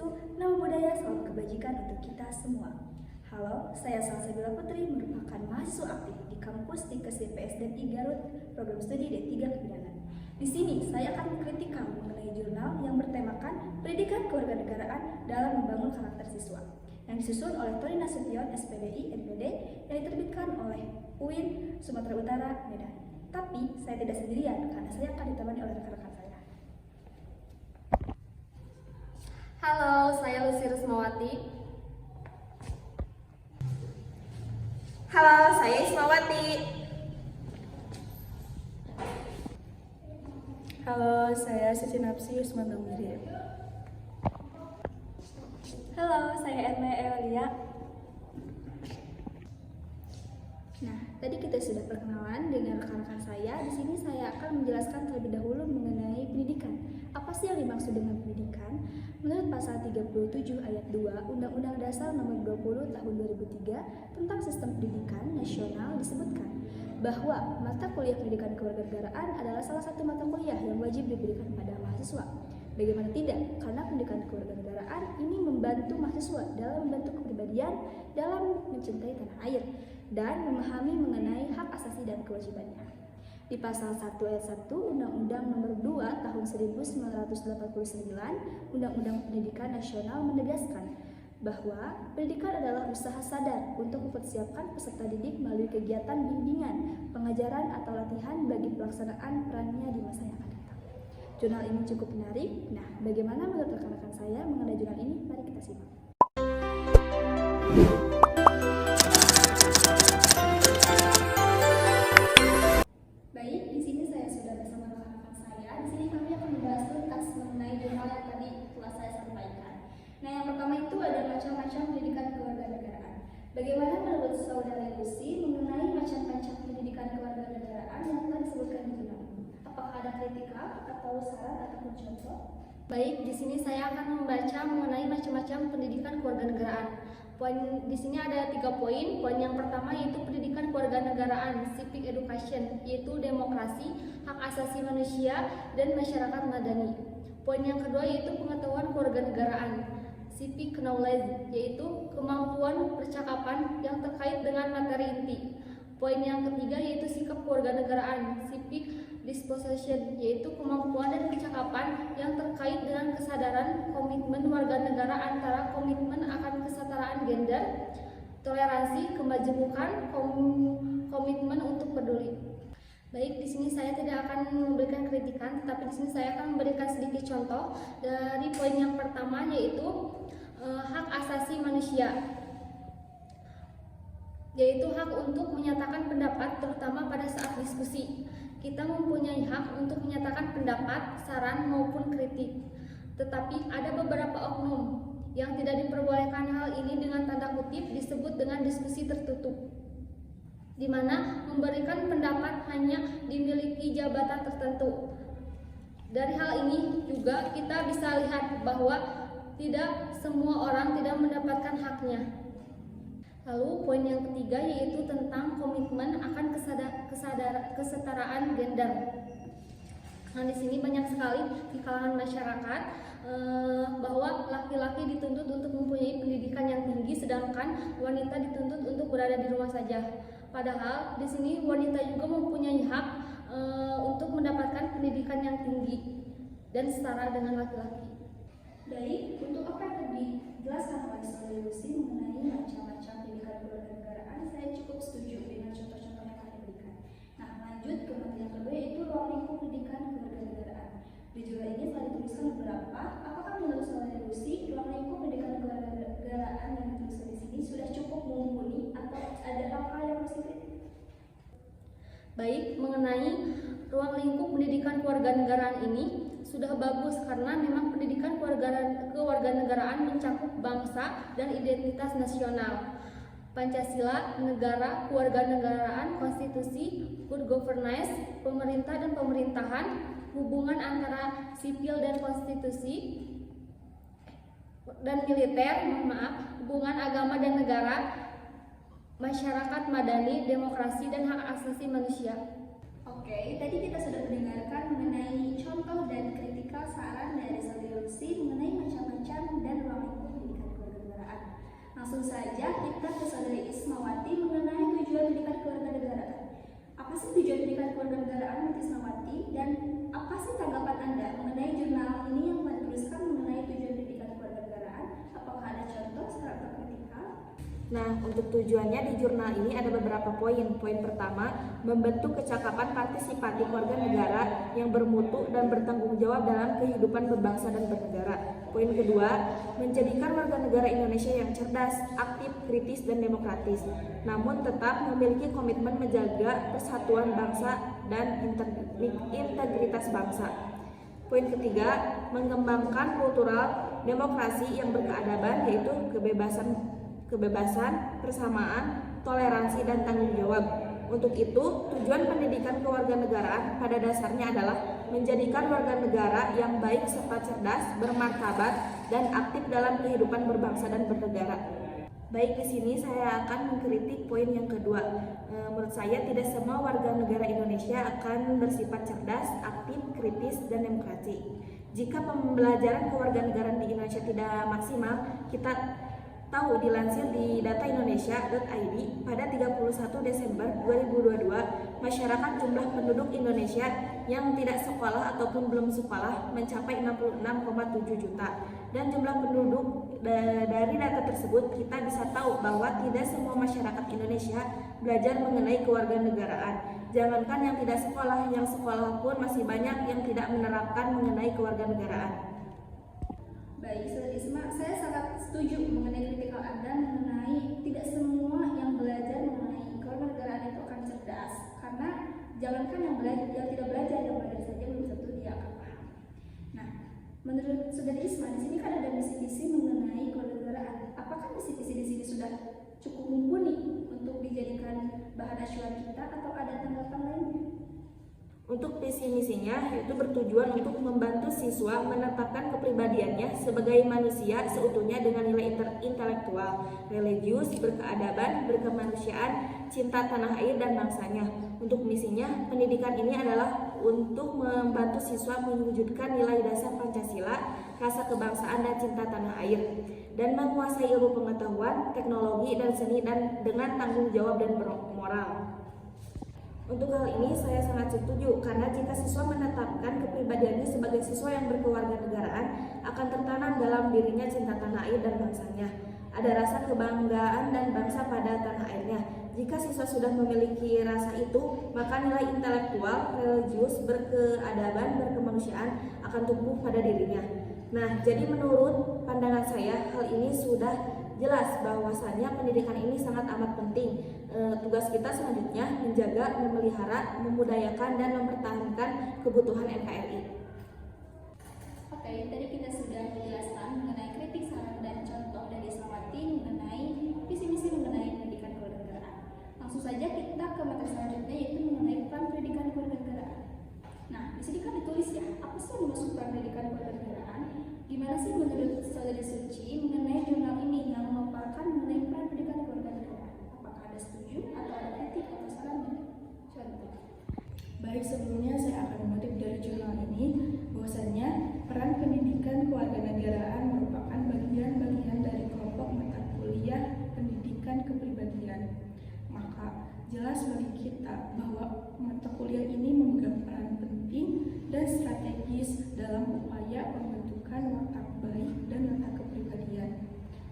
Swastiastu, Namo Buddhaya, salam kebajikan untuk kita semua. Halo, saya Salsabila Putri, merupakan mahasiswa aktif di kampus Tikes PSD Garut, program studi D3 Kebidanan. Di sini saya akan mengkritikal mengenai jurnal yang bertemakan pendidikan kewarganegaraan dalam membangun karakter siswa, yang disusun oleh Tony Nasution, SPDI, MPD, yang diterbitkan oleh UIN Sumatera Utara, Medan. Tapi saya tidak sendirian karena saya akan ditemani oleh rekan-rekan saya. Halo, saya Lucy Rusmawati. Halo, saya Ismawati. Halo, saya Sisi Napsi Usman Domiri. Halo, saya Erna Elia. Nah, tadi kita sudah perkenalan dengan rekan-rekan saya. Di sini saya akan menjelaskan terlebih dahulu mengenai pendidikan. Apa sih yang dimaksud dengan pendidikan? Menurut pasal 37 ayat 2 Undang-Undang Dasar Nomor 20 Tahun 2003 tentang Sistem Pendidikan Nasional disebutkan bahwa mata kuliah pendidikan kewarganegaraan adalah salah satu mata kuliah yang wajib diberikan pada mahasiswa. Bagaimana tidak? Karena pendidikan kewarganegaraan ini membantu mahasiswa dalam membentuk kepribadian, dalam mencintai tanah air, dan memahami mengenai hak asasi dan kewajibannya. Di pasal 1 ayat 1 Undang-Undang Nomor 2 Tahun 1989 Undang-Undang Pendidikan Nasional menegaskan bahwa pendidikan adalah usaha sadar untuk mempersiapkan peserta didik melalui kegiatan bimbingan, pengajaran atau latihan bagi pelaksanaan perannya di masa yang akan datang. Jurnal ini cukup menarik. Nah, bagaimana menurut rekan-rekan saya mengenai jurnal ini? Mari kita simak. Baik, di sini saya sudah bersama rekan-rekan saya. Di sini kami akan membahas tuntas mengenai jurnal yang tadi telah saya sampaikan. Nah, yang pertama itu ada macam-macam pendidikan kewarganegaraan. Bagaimana menurut Saudara Lucy mengenai macam-macam pendidikan kewarganegaraan yang telah disebutkan di jurnal ini? Apakah ada kritikal atau saran ataupun contoh? Baik, di sini saya akan membaca mengenai macam-macam pendidikan kewarganegaraan. Poin di sini ada 3 poin. Poin yang pertama yaitu pendidikan kewarganegaraan, civic education, yaitu demokrasi, hak asasi manusia, dan masyarakat madani. Poin yang kedua yaitu pengetahuan kewarganegaraan, civic knowledge, yaitu kemampuan percakapan yang terkait dengan materi inti. Poin yang ketiga yaitu sikap kewarganegaraan, civic disposition, yaitu kemampuan dan percakapan yang terkait dengan kesadaran komitmen warga negara antara komitmen akan kesetaraan gender, toleransi, kemajemukan, komitmen untuk peduli. Baik, di sini saya tidak akan memberikan kritikan, tetapi di sini saya akan memberikan sedikit contoh dari poin yang pertama yaitu hak asasi manusia, yaitu hak untuk menyatakan pendapat terutama pada saat diskusi. Kita mempunyai hak untuk menyatakan pendapat, saran maupun kritik. Tetapi ada beberapa oknum yang tidak diperbolehkan. Hal ini dengan tanda kutip disebut dengan diskusi tertutup, di mana memberikan pendapat hanya dimiliki jabatan tertentu. Dari hal ini juga kita bisa lihat bahwa tidak semua orang tidak mendapatkan haknya. Lalu poin yang ketiga yaitu tentang komitmen akan kesetaraan gender. Nah, di sini banyak sekali di kalangan masyarakat bahwa laki-laki dituntut untuk mempunyai pendidikan yang tinggi, sedangkan wanita dituntut untuk berada di rumah saja. Padahal di sini wanita juga mempunyai hak untuk mendapatkan pendidikan yang tinggi dan setara dengan laki-laki. Baik, untuk apa yang tadi dijelaskan oleh Saudara Lucy mengenai macam-macam pendidikan kewarganegaraan, saya cukup setuju dengan contoh-contoh yang kalian berikan. Nah, lanjut ke materi yang kedua yaitu ruang lingkup pendidikan kewarganegaraan. Di jurnal ini telah dituliskan beberapa. Apakah menurut Saudara Lucy ruang lingkup pendidikan kewarganegaraan yang dituliskan di sini sudah cukup mumpuni atau ada hal-hal yang masih kritik? Baik, mengenai ruang lingkup pendidikan kewarganegaraan ini sudah bagus karena memang pendidikan kewarganegaraan mencakup bangsa dan identitas nasional, Pancasila, negara, kewarganegaraan, konstitusi, good governance, pemerintah dan pemerintahan, hubungan antara sipil dan konstitusi dan militer, hubungan agama dan negara, masyarakat madani, demokrasi dan hak asasi manusia. Oke, tadi kita sudah mendengarkan mengenai contoh dan kritikal saran dari Saudara revolusi mengenai macam-macam dan ruang lingkup pendidikan kewarganegaraan. Langsung saja kita ke Saudari Ismawati mengenai tujuan pendidikan kewarganegaraan. Apa sih tujuan pendidikan kewarganegaraan menurut Ismawati, dan apa sih tanggapan Anda mengenai jurnal ini yang menuliskan mengenai tujuan pendidikan kewarganegaraan? Apakah ada contoh secara praktikal? Nah, untuk tujuannya di jurnal ini ada beberapa poin. Poin pertama, membentuk kecakapan partisipatif warga negara yang bermutu dan bertanggung jawab dalam kehidupan berbangsa dan bernegara. Poin kedua, menjadikan warga negara Indonesia yang cerdas, aktif, kritis, dan demokratis, namun tetap memiliki komitmen menjaga persatuan bangsa dan integritas bangsa. Poin ketiga, mengembangkan kultural demokrasi yang berkeadaban, yaitu kebebasan, persamaan, toleransi, dan tanggung jawab. Untuk itu, tujuan pendidikan kewarganegaraan pada dasarnya adalah menjadikan warga negara yang baik serta cerdas, bermartabat, dan aktif dalam kehidupan berbangsa dan bernegara. Baik, di sini saya akan mengkritik poin yang kedua. Menurut saya tidak semua warga negara Indonesia akan bersifat cerdas, aktif, kritis, dan demokrasi. Jika pembelajaran kewarganegaraan di Indonesia tidak maksimal, kita tahu dilansir di dataindonesia.id pada 31 Desember 2022, masyarakat jumlah penduduk Indonesia yang tidak sekolah ataupun belum sekolah mencapai 66,7 juta. Dan jumlah penduduk dari data tersebut kita bisa tahu bahwa tidak semua masyarakat Indonesia belajar mengenai kewarganegaraan. Jangankan yang tidak sekolah, yang sekolah pun masih banyak yang tidak menerapkan mengenai kewarganegaraan. Baik, Saudari Isma, saya sangat setuju mengenai kritikal Anda mengenai tidak semua yang belajar mengenai kewarganegaraan itu akan cerdas, karena jangankan yang tidak belajar, yang belajar saja belum tentu dia akan paham. Nah, menurut Saudari Isma, di sini kan ada misi-misi mengenai kewarganegaraan. Apakah misi-misi di sini sudah cukup mumpuni untuk dijadikan bahan acuan kita, atau ada tanggapan lainnya? Untuk visi misinya yaitu bertujuan untuk membantu siswa menetapkan kepribadiannya sebagai manusia seutuhnya dengan nilai intelektual, religius, berkeadaban, berkemanusiaan, cinta tanah air dan bangsanya. Untuk misinya, pendidikan ini adalah untuk membantu siswa mewujudkan nilai dasar Pancasila, rasa kebangsaan dan cinta tanah air, dan menguasai ilmu pengetahuan, teknologi dan seni dan dengan tanggung jawab dan moral. Untuk hal ini saya sangat setuju, karena jika siswa menetapkan kepribadiannya sebagai siswa yang berkewarganegaraan, akan tertanam dalam dirinya cinta tanah air dan bangsanya. Ada rasa kebanggaan dan bangsa pada tanah airnya. Jika siswa sudah memiliki rasa itu, maka nilai intelektual, religius, berkeadaban, berkemanusiaan akan tumbuh pada dirinya. Nah, jadi menurut pandangan saya, hal ini sudah jelas bahwasannya pendidikan ini sangat amat penting. Tugas kita selanjutnya menjaga, memelihara, memudayakan, dan mempertahankan kebutuhan NKRI. Oke, tadi kita sudah menjelaskan mengenai kritik, saran, dan contoh dari Ismawati mengenai visi-misi mengenai pendidikan kewarganegaraan. Langsung saja kita ke materi selanjutnya, yaitu mengenai peran pendidikan kewarganegaraan. Nah, di sini kan ditulis ya, apa sih yang dimaksud peran pendidikan kewarganegaraan? Gimana sih menurut Saudari Suci mengenai jurnal ini yang memaparkan mengenai peran pendidikan kewarganegaraan? Apakah ada setuju atau ada kritik atau saran? Contoh. Baik, sebelumnya saya akan mengutip dari jurnal ini bahwasannya peran pendidikan kewarganegaraan merupakan bagian-bagian dari kelompok mata kuliah pendidikan kepribadian. Maka jelas bagi kita bahwa mata kuliah ini memegang peran penting dan strategis dalam upaya pembentukan watak baik dan watak kepribadian.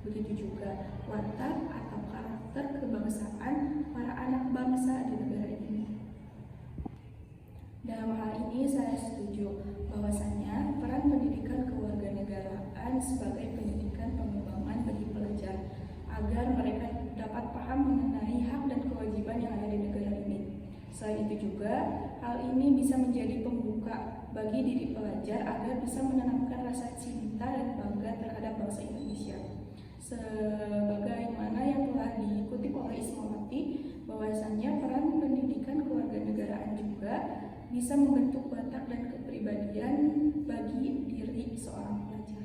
Begitu juga watak atau karakter kebangsaan para anak bangsa di negara ini. Dalam hal ini saya setuju bahwasannya peran pendidikan kewarganegaraan sebagai pendidikan pengembangan bagi pelajar agar mereka dapat paham mengenai hak dan kewajiban yang ada di negara ini. Selain itu juga, hal ini bisa menjadi pembuka bagi diri pelajar agar bisa menanamkan rasa cinta dan bangga terhadap bangsa Indonesia. Sebagaimana yang telah dikutip oleh Ismawati, bahwasannya peran pendidikan kewarganegaraan juga bisa membentuk watak dan kepribadian bagi diri seorang pelajar.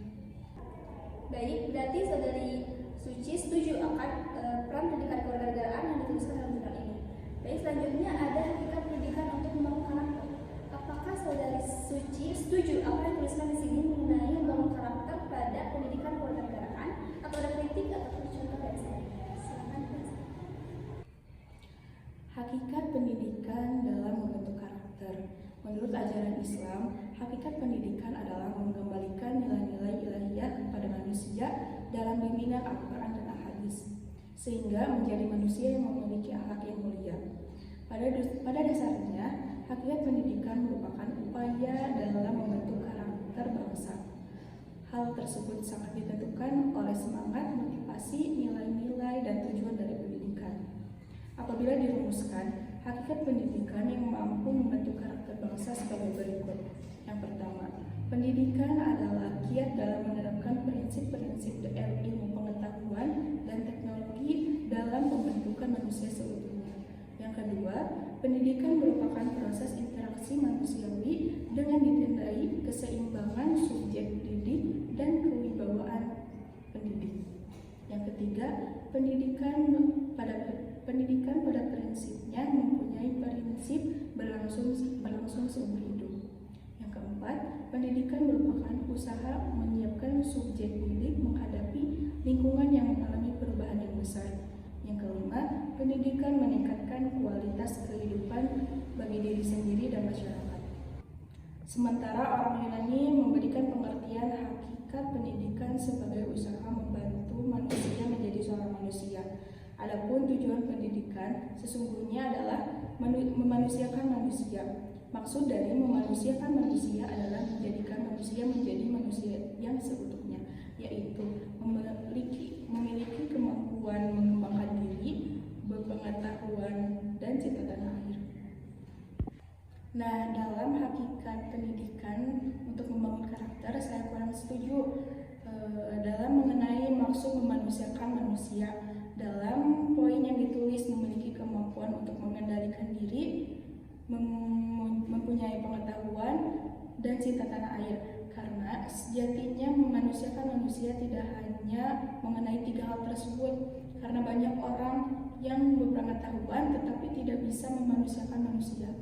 Baik, berarti Saudari Suci setuju akan peran pendidikan kewarganegaraan yang dituliskan dalam jurnal ini. Baik, selanjutnya ada hakikat pendidikan untuk membangun karakter. Apakah Saudari Suci setuju apa yang dituliskan di sini mengenai membangun karakter Menurut ajaran Islam, hakikat pendidikan adalah mengembalikan nilai-nilai ilahiyah kepada manusia dalam bimbingan Al-Quran dan Al-Hadis, sehingga menjadi manusia yang memiliki akhlak yang mulia. Pada dasarnya, hakikat pendidikan merupakan upaya dalam membentuk karakter bangsa. Hal tersebut sangat ditentukan oleh semangat, motivasi, nilai-nilai, dan tujuan dari pendidikan. Apabila dirumuskan, hakikat pendidikan yang mampu membentuk karakter bangsa sebagai berikut. Yang pertama, pendidikan adalah giat dalam menerapkan prinsip-prinsip ilmu pengetahuan dan teknologi dalam pembentukan manusia seutuhnya. Yang kedua, pendidikan merupakan proses interaksi manusiawi dengan ditandai keseimbangan subjek didik dan kewibawaan pendidik. Yang ketiga, pendidikan pada prinsipnya mempunyai prinsip berlangsung seumur hidup. Yang keempat, pendidikan merupakan usaha menyiapkan subjek didik menghadapi lingkungan yang mengalami perubahan yang besar. Yang kelima, pendidikan meningkatkan kualitas kehidupan bagi diri sendiri dan masyarakat. Sementara orang Yunani memberikan pengertian hakikat pendidikan sebagai usaha membantu manusia menjadi seorang manusia. Adapun tujuan pendidikan sesungguhnya adalah memanusiakan manusia. Maksud dari memanusiakan manusia adalah menjadikan manusia menjadi manusia yang seutuhnya, yaitu memiliki kemampuan mengembangkan diri, berpengetahuan, dan cinta tanah air. Nah, dalam hakikat pendidikan untuk membangun karakter, saya kurang setuju dalam mengenai maksud memanusiakan manusia. Dalam poin yang ditulis memiliki kemampuan untuk mengendalikan diri, mempunyai pengetahuan, dan cinta tanah air. Karena sejatinya memanusiakan manusia tidak hanya mengenai 3 hal tersebut. Karena banyak orang yang berpengetahuan tetapi tidak bisa memanusiakan manusia.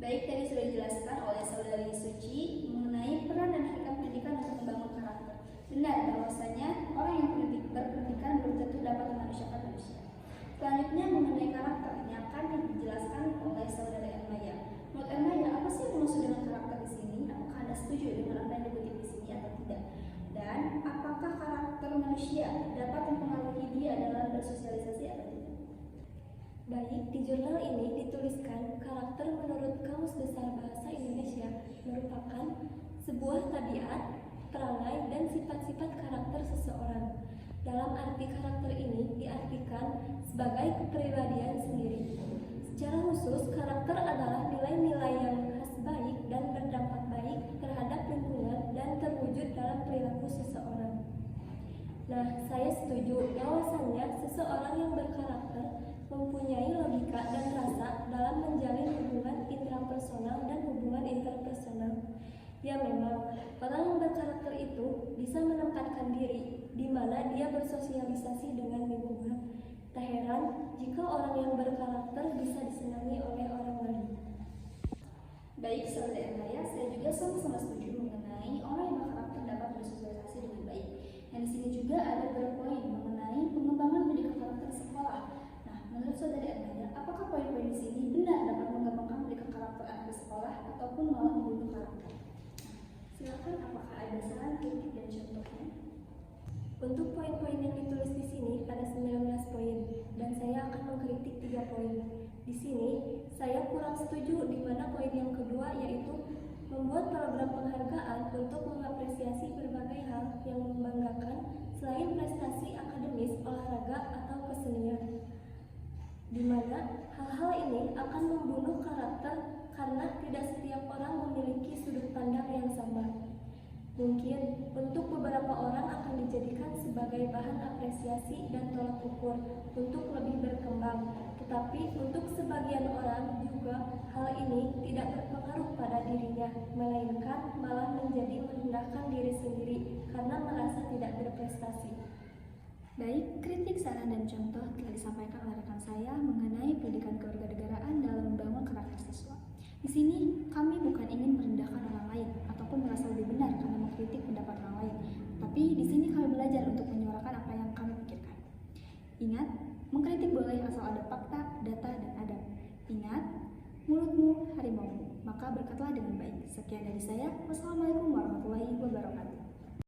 Baik, tadi sudah dijelaskan oleh Saudari Suci mengenai peran dan hakikat pendidikan untuk membangun karakter. Benar bahwasanya orang yang berpendidikan belum tentu dapat memanusiakan manusia. Selanjutnya mengenai karakter ini akan dijelaskan oleh Saudari Ermaya. Menurut Ermaya, apa sih yang dimaksud dengan karakter di sini? Apakah Anda setuju dengan apa yang dikutip di sini atau tidak? Dan apakah karakter manusia dapat mempengaruhi dia dalam bersosialisasi atau tidak? Baik, di jurnal ini dituliskan karakter menurut Kamus Besar Bahasa Indonesia merupakan sebuah tabiat, perangai, dan sifat-sifat karakter seseorang. Dalam arti karakter ini diartikan sebagai kepribadian sendiri. Secara khusus, karakter adalah nilai-nilai yang khas baik dan berdampak baik terhadap lingkungan dan terwujud dalam perilaku seseorang. Nah, saya setuju bahwasannya seseorang yang berkarakter mempunyai logika dan rasa dalam menjalin hubungan intrapersonal dan hubungan interpersonal. Ya memang, orang yang berkarakter itu bisa menempatkan diri di mana dia bersosialisasi dengan lingkungan. Tak heran jika orang yang berkarakter bisa disenangi oleh orang lain. Baik, Saudara Ermaya, saya juga sama-sama setuju mengenai orang yang berkarakter dapat bersosialisasi dengan baik. Dan di sini juga ada beberapa poin mengenai pengembangan pendidikan karakter sekolah. Nah, menurut Saudara Ermaya, apakah poin-poin di sini benar dapat mengembangkan pendidikan karakter anak di sekolah ataupun malah membunuh karakter? Silakan, apakah ada saran, kritik, dan contohnya? Untuk poin-poin yang ditulis di sini ada 19 poin dan saya akan mengkritik 3 poin. Di sini saya kurang setuju di mana poin yang kedua, yaitu membuat program penghargaan untuk mengapresiasi berbagai hal yang membanggakan selain prestasi akademis, olahraga, atau kesenian. Di mana hal-hal ini akan membunuh karakter karena tidak setiap orang memiliki sudut pandang yang sama. Mungkin untuk beberapa orang akan dijadikan sebagai bahan apresiasi dan tolak ukur untuk lebih berkembang. Tetapi untuk sebagian orang juga hal ini tidak berpengaruh pada dirinya, melainkan malah menjadi merendahkan diri sendiri karena merasa tidak berprestasi. Baik, kritik, saran, dan contoh telah disampaikan oleh rekan saya mengenai pendidikan kewarganegaraan dalam membangun karakter siswa. Di sini kami bukan ingin merendahkan orang lain ataupun merasa lebih benar karena mengkritik pendapat orang lain. Tapi di sini kami belajar untuk menyuarakan apa yang kami pikirkan. Ingat, mengkritik boleh asal ada fakta, data, dan adab. Ingat, mulutmu harimaumu, maka maka berkatlah dengan baik. Sekian dari saya. Wassalamualaikum warahmatullahi wabarakatuh.